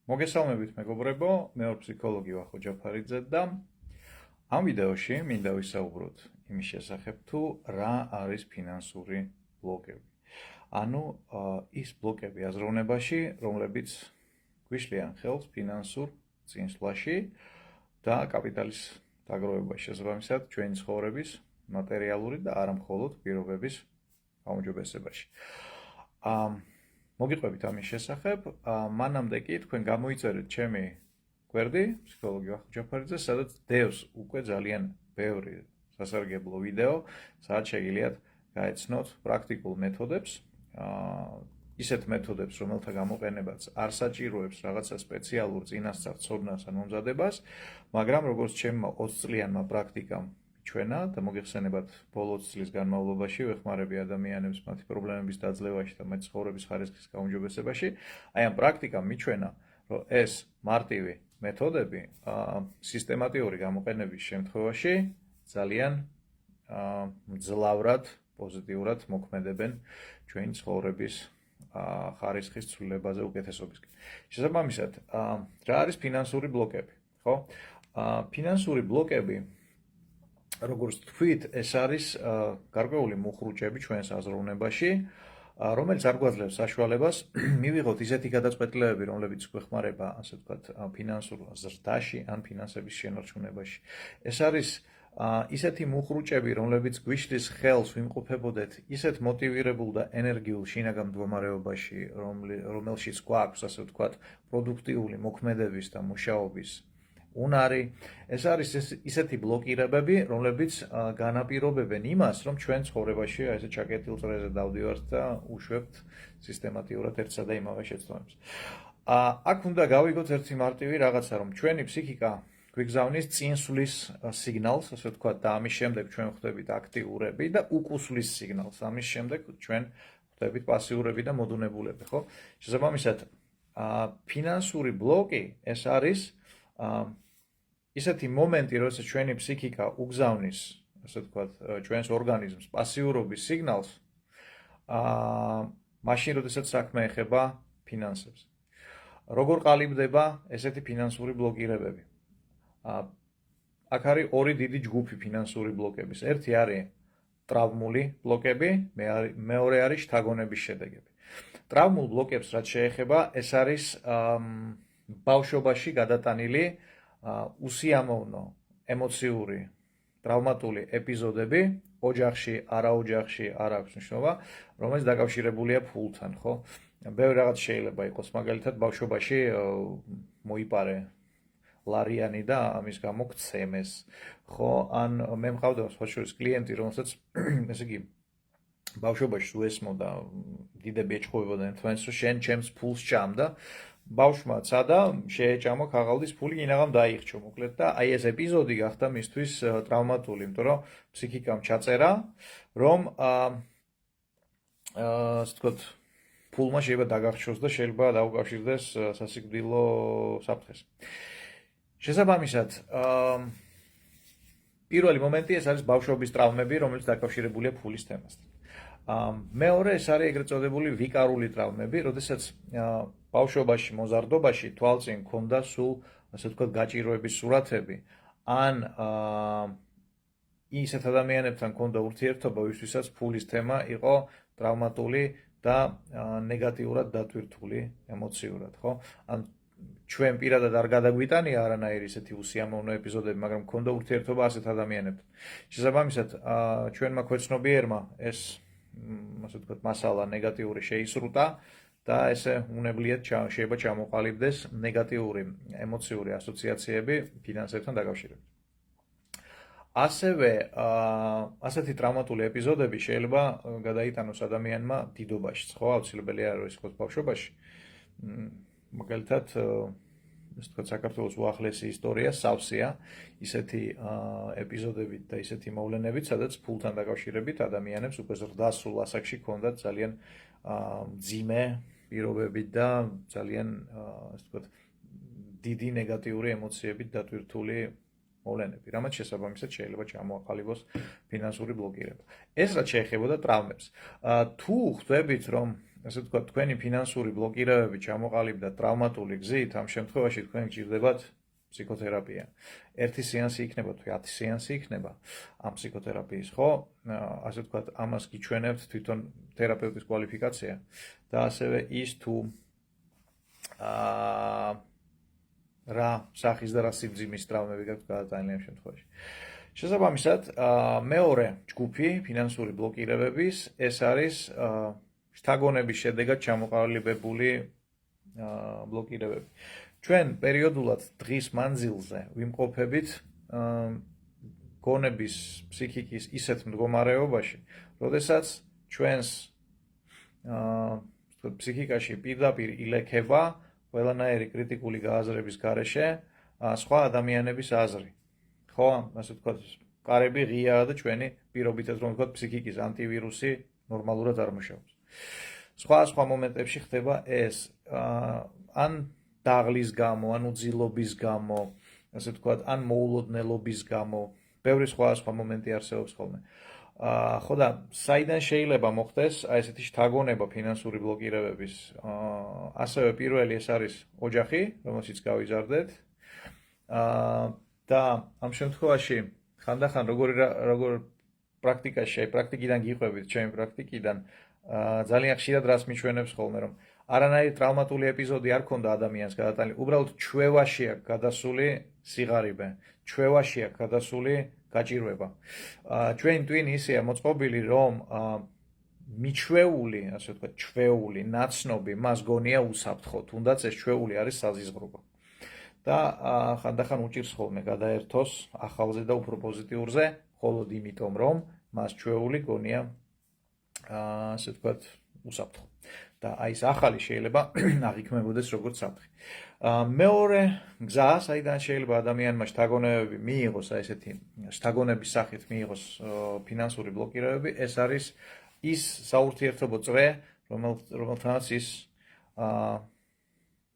მოგესალმებით მეგობრებო, მე ვარ ფსიქოლოგი ვახო ჯაფარიძე და ამ ვიდეოში მინდა ვისაუბროთ იმის შესახებ თუ რა არის ფინანსური ბლოკები. ანუ ის ბლოკები აზროვნებაში, რომლებიც გვიშლიან ხელს ფინანსურ წინსვლაში და კაპიტალის დაგროვებაში, შესაბამისად ჩვენი ცხოვრების მატერიალური და არა მხოლოდ პირობების გაუმჯობესებაში. მოგიყვებით ამის შესახებ, მანამდე კი თქვენ გამოიწერეთ ჩემი გვერდი, ფსიქოლოგი ვახო ჯაფარიძე, სადაც დევს უკვე ძალიან ბევრი სასარგებლო ვიდეო, სადაც შეგიძლიათ გაეცნოთ პრაქტიკულ მეთოდებს, ისეთ მეთოდებს, რომელთა გამოყენებაც არ საჭიროებს რაღაცა სპეციალურ წინასწარ ცოდნას ან მომზადებას, მაგრამ როგორც ჩემმა 20 წლიანმა პრაქტიკამ ჩვენა და მოგეხსენებათ ბოლო 20 წლის განმავლობაში ვეხმარები ადამიანებს მათი პრობლემების დაძლევაში და მათი ცხოვრების ხარისხის გაუმჯობესებაში, აი ამ პრაქტიკამ მიჩვენა, რომ ეს მარტივი მეთოდები სისტემატიური გამოყენების შემთხვევაში ძალიან მძლავრად, პოზიტიურად მოქმედებენ ჩვენი ცხოვრების ხარისხის ცვლილებაზე უკეთესობისკენ. შესაბამისად, რა არის ფინანსური ბლოკები, ხო? ფინანსური ბლოკები როგორც თქვით, ეს არის გარკვეული მუხრუჭები ჩვენს აზროვნებაში, რომელიც არ გვაძლევს საშუალებას მივიღოთ ისეთი გადაწყვეტილებები, რომლებიც გვეხმარება, ასე ვთქვათ, ფინანსურ ზრდაში ან ფინანსების შენარჩუნებაში. ეს არის ისეთი მუხრუჭები, რომლებიც გვიშლის ხელს ვიმყოფებოდეთ ისეთ მოტივირებულ და ენერგიულ შინაგან მდგომარეობაში, რომელშიც გვაქვს, ასე ვთქვათ, პროდუქტიული მოქმედების და მუშაობის უნარი, ეს არის ისეთი ბლოკირებები, რომლებიც განაპირობებენ იმას, რომ ჩვენ ცხოვრებაში ესე ჩაკეტილ წრეზე დავდივართ და უშვებთ სისტემატიურად ერთსა და იმავე შეცდომებს. აქ უნდა გავიგოთ ერთი მარტივი რაღაცა, რომ ჩვენი ფსიქიკა გვიგზავნის წინსვლის სიგნალს, ასე ვთქვათ, და ამის შემდეგ ჩვენ ხდებით აქტიურები და უკუსვლის სიგნალს, ამის შემდეგ ჩვენ ხდებით პასიურები და მოდუნებულები, ხო? შესაბამისად, ფინანსური ბლოკი ეს არის ისეთი მომენტი, როდესაც ჩვენი ფსიქიკა უგზავნის, ასე ვთქვათ, ჩვენს ორგანიზმს პასიურობის სიგნალს, მაშინ, როდესაც საქმე ეხება ფინანსებს. როგორ ყალიბდება ესეთი ფინანსური ბლოკირებები? აქ არის ორი დიდი ჯგუფი ფინანსური ბლოკების. ერთი არის ტრავმული ბლოკები, მეორე არის შთაგონების შედეგები. ტრავმულ ბლოკებს რაც შეეხება, ეს არის ბავშვობაში გადატანილი უსიამოვნო ემოციური ტრავმატული ეპიზოდები, ოჯახში, არაოჯახში არ აქვს მნიშვნელობა, რომელიც დაკავშირებულია ფულთან, ხო? ბევრი რაღაც შეიძლება იყოს, მაგალითად, ბავშვობაში მოიპარე ლარიანი და ამის გამო გცემეს, ხო? ან მე მყავდა სხვა შორის კლიენტი, რომელსაც ესე იგი ბავშვობაში უესმოდა დიდები ეჭვებოდნენ თქვენს, რომ შენ ჩემს ფულს ჭამდა. ბავშვმა ცადა, შეეჭამა ქაღალდის ფული, ინაღამ დაიხჩო, მოკლედ და აი ეს ეპიზოდი გახდა მისთვის ტრავმატული, იმიტომ რომ ფსიქიკამ ჩაწერა, რომ ასე ვთქვათ, ფულმა შეიძლება დაგახშოს და შეიძლება დაუკავშირდეს სასიკვდილო საფრთხეს. შესაბამისად, პირველი მომენტი ეს არის ბავშვობის ტრავმები, რომელიც დაკავშირებულია ფულის თემასთან. მეორე ეს არის ეგრეთ წოდებული ვიკარული ტრავმები, როდესაც ბავშვობაში, მოზარდობაში თვალწინ ქონდა სულ, ასე ვთქვათ, გაჭიროების სურათები, ან ისეთ ადამიანებთან ქონდა ურთიერთობა, ვისთვისაც ფულის თემა იყო ტრავმატული და ნეგატიურად დატვირთული ემოციურად, ხო? ან ჩვენ პირადად არ გადაგვიტანია არანაირი ისეთი უსიამოვნო ეპიზოდები, მაგრამ ქონდა ურთიერთობა ასეთ ადამიანებთან. შესაბამისად, ჩვენმა ქვეცნობიერმა ეს, ასე ვთქვათ, მასალა ნეგატიური შეისრუტა და ესე უნებლიეთ შეიძლება ჩამოყალიბდეს ნეგატიური ემოციური ასოციაციები ფინანსებთან დაკავშირებით. ასევე ასეთი ტრავმატული ეპიზოდები შეიძლება გადაიტანოს ადამიანმა დიდობაშიც, ხო? აუცილებელი არ არის ხო ბავშვობაში. მაგალითად, ასე ვთქვათ, საქართველოს უახლესი ისტორია სავსეა ისეთი ეპიზოდებით და ისეთი მოვლენებით, სადაც ფულთან დაკავშირებით ადამიანებს უკვე ზრდასრულ ასაკში ჰქონდათ ძალიან მძიმე პირობები და ძალიან, ასე ვთქვათ, დიდი ნეგატიური ემოციებით დატვირთული მოვლენები, რამაც შესაბამისად შეიძლება ჩამოაყალიბოს ფინანსური ბლოკირება. ეს რაც შეეხებოდა ტრავმებს. თუ ხვდებით, რომ ასე ვთქვათ, თქვენი ფინანსური ბლოკირებები ჩამოყალიბდა ტრავმატული გზით, ამ შემთხვევაში თქვენ გჭირდებათ ფსიქოთერაპია. 1 სეანსი იქნება თუ 10 სეანსი იქნება ამ ფსიქოთერაპიის, ხო? ასე ვთქვათ, ამას გიჩვენებთ თვითონ თერაპევტის კვალიფიკაცია და ასევე ის თუ რა სახის და რა სიბძიმის ტრავმები გაქვთ გადატანილი ამ შემთხვევაში. შესაბამისად, მეორე ჯგუფი ფინანსური ბლოკირებების ეს არის შთაგონების შედეგად ჩამოყალიბებული ბლოკირებები. ჩვენ პერიოდულად დღის მანძილზე ვიმყოფებით გონების ფსიქიკის ისეთ მდგომარეობაში, როდესაც ჩვენს ფსიქიკაში პირდაპირ ილექება ყველანაირი კრიტიკული გააზრების გარეშე სხვა ადამიანების აზრი. ხო, ასე ვთქვათ, კარები ღიაა და ჩვენი პირობითად რომ ვთქვათ, ფსიქიკის ანტივირუსი ნორმალურად არ მუშაობს. სხვა მომენტებში ხდება ეს ან დაღლის გამო, ან უძილობის გამო, ასე ვთქვათ, ან მოულოდნელობის გამო, ბევრი სხვა მომენტი არსებობს ხოლმე. ხო და საიდან შეიძლება მოხდეს აი ესეთი შთაგონება ფინანსური ბლოკირებების? ასევე პირველი ეს არის ოჯახი, რომელშიც გავიზარდეთ. და ამ შემთხვევაში ხანდახან როგორ პრაქტიკაში, აი პრაქტიკიდან გიყვებით, ჩემი პრაქტიკიდან, ძალიან ხშირად რას მიჩვენებს ხოლმე, რომ არანაირი ტრავმატული ეპიზოდი არ ქონდა ადამიანს გადატანილი, უბრალოდ ჩვევაში აქვს გადასული სიღარიბე, ჩვევაში აქვს გადასული გაჭირვება. ჩვენი ტვინი ისეა მოწყობილი, რომ მიჩვეული, ასე ვთქვათ, ჩვეული, ნაცნობი მას გონია უსაფრთხო, თუნდაც ეს ჩვეული არის საზიზღრუბო. და ხანდახან უჭირს ხოლმე გადაერთოს ახალზე და უფრო პოზიტიურზე, მხოლოდ იმიტომ, რომ მას ჩვეული გონია, ასე ვთქვათ, უსაფრთხო. და აი ეს ახალი შეიძლება აღიქმებოდეს როგორც საფრთხე. მეორე გზა, საიდან შეიძლება ადამიანმა შთაგონებები მიიღოს, აი ესეთი შთაგონების სახით მიიღოს ფინანსური ბლოკირებები, ეს არის ის საურთიერთობო წრე, რომელთანაც ის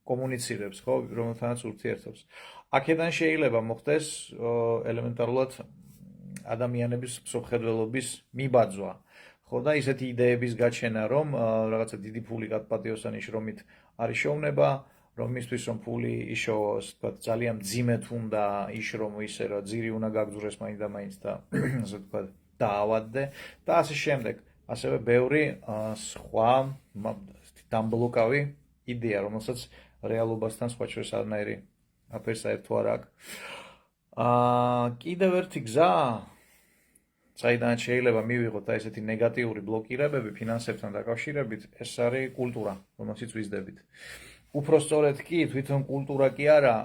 კომუნიცირებს, ხო, რომელთანაც ურთიერთობს. აქედან შეიძლება მოხდეს ელემენტარულად ადამიანების მსოფლმხედველობის მიბაძვა. ხო და ისეთი იდეების გაჩენა, რომ რაღაცა დიდი ფული გატპატიოსანი შრომით არ იშოვნება, რომ მისთვის რომ ფული იშოვოს, თქვა ძალიან მძიმედ უნდა იშრომო ისე, რომ ძირი უნდა გაგძურეს მაინც და მაინც და ასე ვთქვა დაავადდე და ასე შემდეგ. ასევე ბევრი სხვა დამბლოკავი იდეა, რომელსაც რეალობასთან სხვა შორის არანაირი აფერსაერთო არ აქვს. კიდევ ერთი გზა, საიდან შეიძლება მივიღოთ აი ესეთი ნეგატიური ბლოკირებები ფინანსებთან დაკავშირებით, ეს არის კულტურა, რომელშიც ვიზრდებით. უფრო სწორედ კი, თვითონ კულტურა კი არა,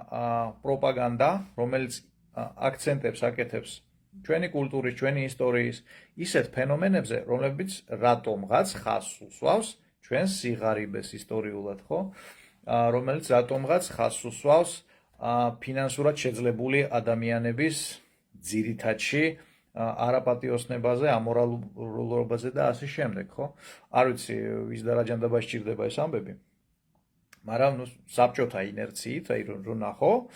პროპაგანდა, რომელიც აქცენტებს აკეთებს ჩვენი კულტურის, ჩვენი ისტორიის ისეთ ფენომენებზე, რომლებიც რატომღაც ხაზს უსვავს ჩვენს სიღარიბეს ისტორიულად, ხო? რომელიც რატომღაც ხაზს უსვავს ფინანსურად შეძლებული ადამიანების ძირითადში არაპატიოსნებაზე, ამორალურობაზე და ასე შემდეგ, ხო? არ ვიცი, ვის და რა ჯანდაბაში ჭირდება ეს ამბები. მაგრამ საბჭოთა ინერციით, აი რომ ნახო,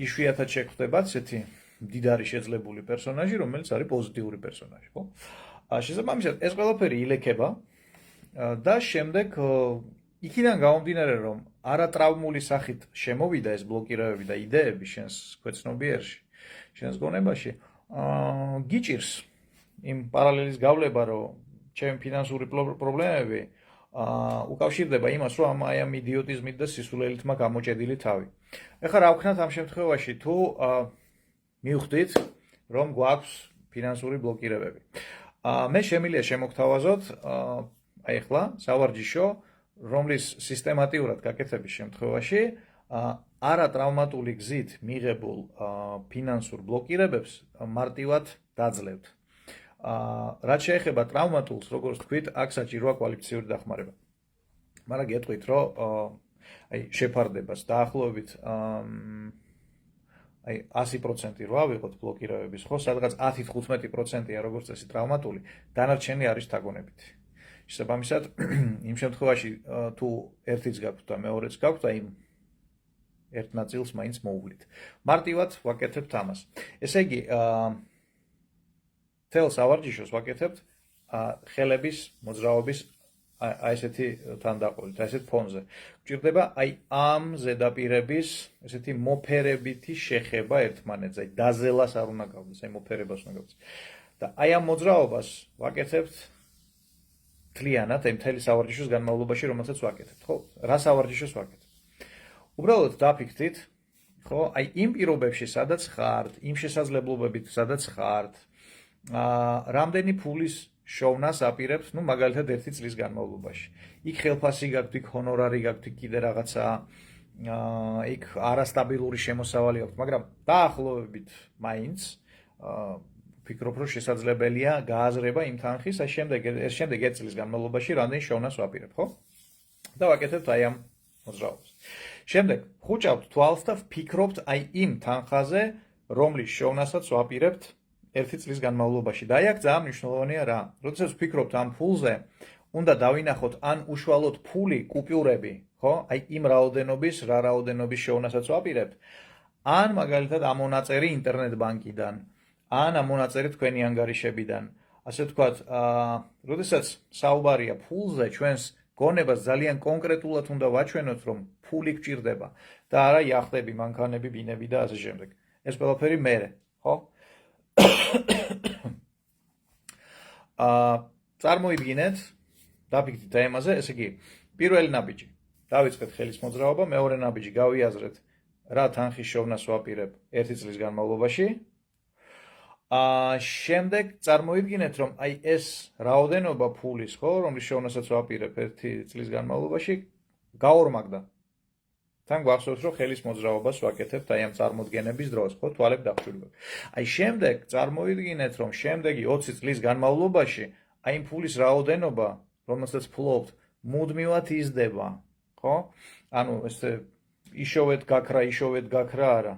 იშვიათად შეხვდებათ ესეთი მდიდარი შეძლებული პერსონაჟი, რომელიც არის პოზიტიური პერსონაჟი, ხო? შესაბამისად, ეს ყველაფერი ილექება და შემდეგ იქიდან გამომდინარე, რომ არატრაუმული სახით შემოვიდა ეს ბლოკირებები და იდეები შენს ქვეცნობიერში, შენს გონებაში, გიჭირს იმ პარალელის გავლება, რომ ჩემი ფინანსური პრობლემები უკავშირდება იმას, რომ აი ამ იდიოტიზმით და სისულელით მაქვს გამოჭედილი თავი. ეხლა რა ვქნათ ამ შემთხვევაში, თუ მივხვდით, რომ გვაქვს ფინანსური ბლოკირებები. მე შემიძლია შემოგთავაზოთ აი ახლა სავარჯიშო, რომლის სისტემატიურად გაკეთების შემთხვევაში არატრაუმატული გზით მიღებულ ფინანსურ ბლოკირებებს მარტივად დაძლევთ. რაც შეეხება ტრავმატულს, როგორც თქვით, აქ საჭიროა კვალიფიციური დახმარება. მაგრამ გეტყვით, რომ აი შეფარდებას დაახლოებით აი 100% რო ავიღოთ ბლოკირებების, ხო, სადღაც 10-15%-ია როგორც წესი ტრავმატული, დანარჩენი არის შთაგონებითი. შესაბამისად, იმ შემთხვევაში თუ ერთიც გაქვთ და მეორეც გაქვთ, აი ერთ ნაწილს მაინც მოუვლით. მარტივად ვაკეთებთ ამას. ესე იგი, თელ სავარჯიშოს ვაკეთებთ ხელების მოძრაობის აი ესეთი თანდაყოლით, აი ესეთ ფონზე. გვჭირდება აი ამ ზედაპირების ესეთი მოფერებითი შეხება ერთმანეთზე, აი დაზელას არ უნდა გავდეს, აი მოფერებას უნდა გავდეს. და აი ამ მოძრაობას ვაკეთებთ მთლიანად, აი მთელი სავარჯიშოს განმავლობაში, რომელსაც ვაკეთებთ, ხო? რა სავარჯიშოს ვაკეთებთ? უბრალოდ დაფიქრდით, ხო? აი იმ პირობებში, სადაც ხართ, იმ შესაძლებლობებით, სადაც ხართ, რამდენი ფულის შოვნას აპირებთ, ну, მაგალითად 1 წლის განმავლობაში. იქ ხელფასი გაქვთ, იქ ჰონორარი გაქვთ, იქ კიდე რაღაცა, იქ არასტაბილური შემოსავალი გაქვთ, მაგრამ დაახლოებით მაინც ვფიქრობ, რომ შესაძლებელია გააზრება იმ თანხის, ეს შემდეგ 1 წლის განმავლობაში რამდენი შოვნას ვაპირებ, ხო? და ვაკეთებთ აი ამ მოძრაობას. შემდეგ ხუჭავთ თვალს და ვფიქრობთ აი იმ თანხაზე, რომლის შოვნასაც ვაპირებთ 1 წლის განმავლობაში. და აი აქ ძალიან მნიშვნელოვანია რა. როდესაც ვფიქრობთ ამ ფულზე, უნდა დავინახოთ ან უშუალოდ ფული, კუპიურები, ხო? აი იმ რაოდენობის, რა რაოდენობის შოვნასაც ვაპირებთ, ან მაგალითად ამ მონაწერი ინტერნეტ ბანკიდან, ან ამ მონაწერი თქვენი ანგარიშებიდან. ასე ვთქვათ, როდესაც საუბარია ფულზე, ჩვენს გონებას ძალიან კონკრეტულად უნდა ვაჩვენოთ, რომ ფული გვჭირდება და არა იახტები, მანქანები, ბინები და ასე შემდეგ. ეს ყველაფერი მერე, ხო? წარმოიდგინეთ, დაფიქრდით ამაზე, ესე იგი, პირველი ნაბიჯი. დავიწყეთ ხელის მოძრაობა, მეორე ნაბიჯი გავიაზრეთ, რა თანხის შოვნას ვაპირებ 1 წლის განმავლობაში. შემდეგ წარმოიდგინეთ, რომ აი ეს რაოდენობა ფულის, ხო, რომლის შოვნასაც ვაპირებ 1 წლის განმავლობაში, გაორმაგდა. თან გვახსოვს, რომ ხელის მოძრაობას ვაკეთებთ აი ამ წარმოდგენების დროს, ხო, თვალები დახშულიყო. აი შემდეგ წარმოიდგინეთ, რომ შემდეგი 20 წლის განმავლობაში აი იმ ფულის რაოდენობა, რომელსაც ფლობთ, მუდმივად იზრდება, ხო? ანუ ესე იშოვეთ გაქრა არა.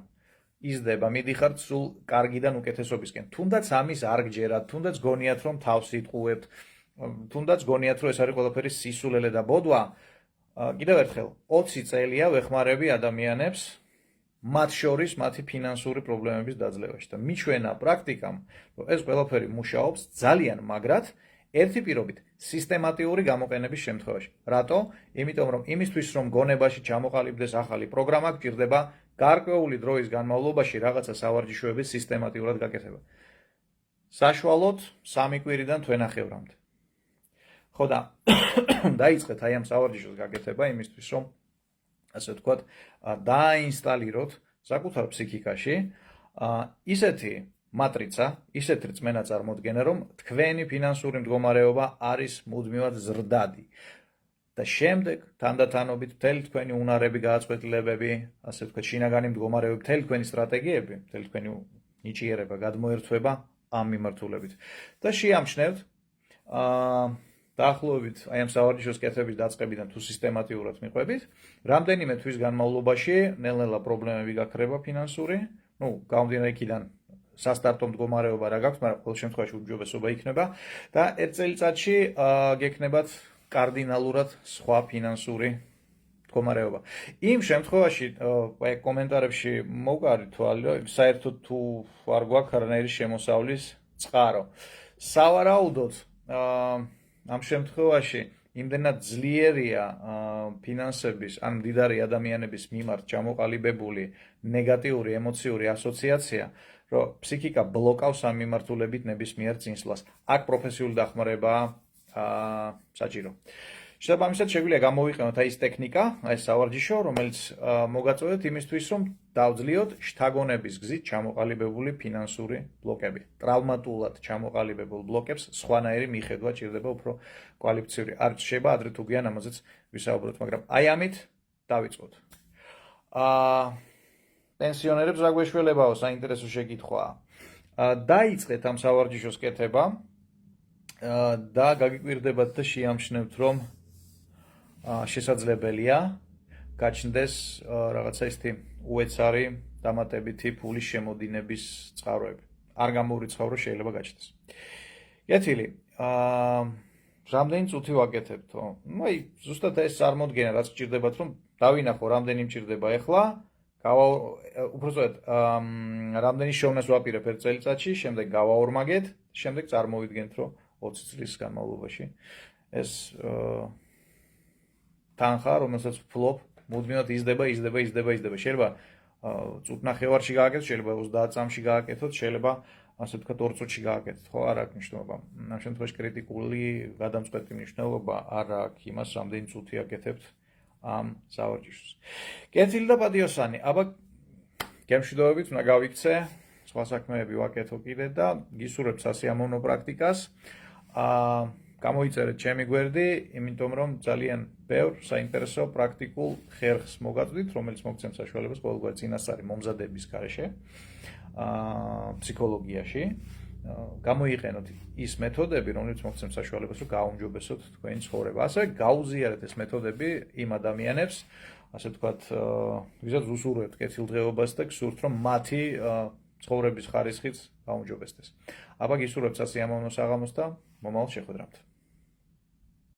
იზრდება, მიდიხართ სულ კარგიდან უკეთესობისკენ. თუნდაც ამის არ გჯერათ, თუნდაც გონიათ, რომ თავს იტყუებთ, თუნდაც გონიათ, რომ ეს არის ყველაფერი სისულელე და ბოდვა. კიდევ ერთხელ, 20 წელია ვეხმარები ადამიანებს მათ შორის მათი ფინანსური პრობლემების დაძლევაში და მიჩვენა პრაქტიკამ, რომ ეს ყველაფერი მუშაობს ძალიან მაგრად, ერთი პირობით სისტემატიური გამოყენების შემთხვევაში. რატო? იმიტომ რომ იმისთვის რომ გონებაში ჩამოყალიბდეს ახალი პროგრამა, გჭირდება გარკვეული დროის განმავლობაში რაღაცა სავარჯიშოების სისტემატიურად გაკეთება. საშუალოდ 3 კვირიდან თვენახევრამდე. ხო და დაიწყეთ აი ამ სავარჯიშოს გაკეთება იმისთვის, რომ ასე ვთქვათ, დაინსტალიროთ საკუთარ ფსიქიკაში ისეთი მატრიცა, ისეთი რწმენა წარმოდგენა, რომ თქვენი ფინანსური მდგომარეობა არის მუდმივად ზრდადი. და შემდეგ თანდათანობით მთელი თქვენი უნარები, გააცვეთილებები, ასე ვთქვათ, შინაგანი მდგომარეობები, მთელი თქვენი სტრატეგიები, მთელი თქვენი ნიჭიერება გადმოერთვება ამ მიმართულებით. და შეამჩნევთ დაახლოებით აი ამ სავარჯიშოს კეთების დაწყებიდან თუ სისტემატიურად მიყვებით, რამდენიმე თვის განმავლობაში ნელ-ნელა პრობლემები გაქრება ფინანსური, ну, გამომდინარე იქიდან სასტარტო მდგომარეობა რა გაქვს, მაგრამ ყოველ შემთხვევაში უმჯობესობა იქნება და 1 წელიწადში გექნებათ კარდინალურად სხვა ფინანსური მდგომარეობა. იმ შემთხვევაში, აი კომენტარებში მოვკარით თვალი, რომ საერთოდ თუ არ გვაქვს არანაირი შემოსავლის წყარო. სავარაუდოდ, ამ შემთხვევაში იმდენად ძლიერია ფინანსების, ან მდიდარი ადამიანების მიმართ ჩამოყალიბებული ნეგატიური ემოციური ასოციაცია, რომ ფსიქიკა ბლოკავს ამ მიმართულებით ნებისმიერ წინსვლას. აქ პროფესიული დახმარებაა საჭირო. შესაბამისად, შეგვიძლია გამოვიყენოთ აი ეს ტექნიკა, აი ეს სავარჯიშო, რომელიც მოგაწოდეთ იმისთვის, რომ დავძლიოთ შთაგონების გზით ჩამოყალიბებული ფინანსური ბლოკები. ტრავმატულად ჩამოყალიბებულ ბლოკებს სხვანაირი მიხედვა ჭირდება უფრო კვალიფიციური. არ შეიძლება ადრე თუ გვიან ამაზეც ვისაუბროთ, მაგრამ აი ამით დავიწყოთ. პენსიონერებს რა გვეშველებაო, საინტერესო შეკითხვაა. დაიწყეთ ამ სავარჯიშოს კეთება და გაგიკვირდებათ და შეამჩნევთ, რომ შესაძლებელია გაჩნდეს რაღაცა ისეთი უეცარი დამატებითი ფულის შემოდინების წყაროები. არ გამოვრიცხავ, რომ შეიძლება გაჩნდეს. კეთილი, რამდენი წუთი ვაკეთებთო? ну, აი, ზუსტად ეს წარმოდგენა, რაც გჭირდებათ, რომ დავინახო, რამდენი მჭირდება ეხლა, უпростоეთ, რამდენი შოვნას ვაპირებ 1 წელიწადში, შემდეგ გავაორმაგეთ, შემდეგ წარმოვიდგენთ, რომ 20 წლის განმავლობაში ეს თანხა, რომელსაც ვფლობ, მუდმივად იზრდება. შეიძლება წუთ ნახევარში გააკეთოთ, შეიძლება 30 წამში გააკეთოთ, შეიძლება ასე ვთქვათ 2 წუთში გააკეთოთ, ხო, არ აქვს მნიშვნელობა. ამ შემთხვევაში კრიტიკული გადამწყვეტი მნიშვნელობა არ აქვს იმას, რამდენი წუთი აკეთებთ ამ სავარჯიშოს. კეთილი და პატიოსანი, აბა გემშვიდობებით, უნდა გავიქცე, სხვა საქმეები ვაკეთო კიდე და გისურვებ სასიამოვნო პრაქტიკას. გამოიწერეთ ჩემი გვერდი, იმიტომ რომ ძალიან ბევრ საინტერესო პრაქტიკულ ხერხს მოგაწვდით, რომელიც მოგცემ საშუალებას ყოველგვარი წინასწარი მომზადების გარეშე, ფსიქოლოგიაში. გამოიყენოთ ის მეთოდები, რომელიც მოგცემ საშუალებას, რომ გააუმჯობესოთ თქვენი ცხოვრება. ასევე გაუზიარეთ ეს მეთოდები იმ ადამიანებს, ასე ვთქვათ, ვისაც უსურვებთ კეთილდღეობას და გსურთ, რომ მათი ცხოვრების ხარისხიც გაუმჯობესდეს. აბა გისურვებთ სასიამოვნო საღამოს და მომავალ შეხვედრამდე.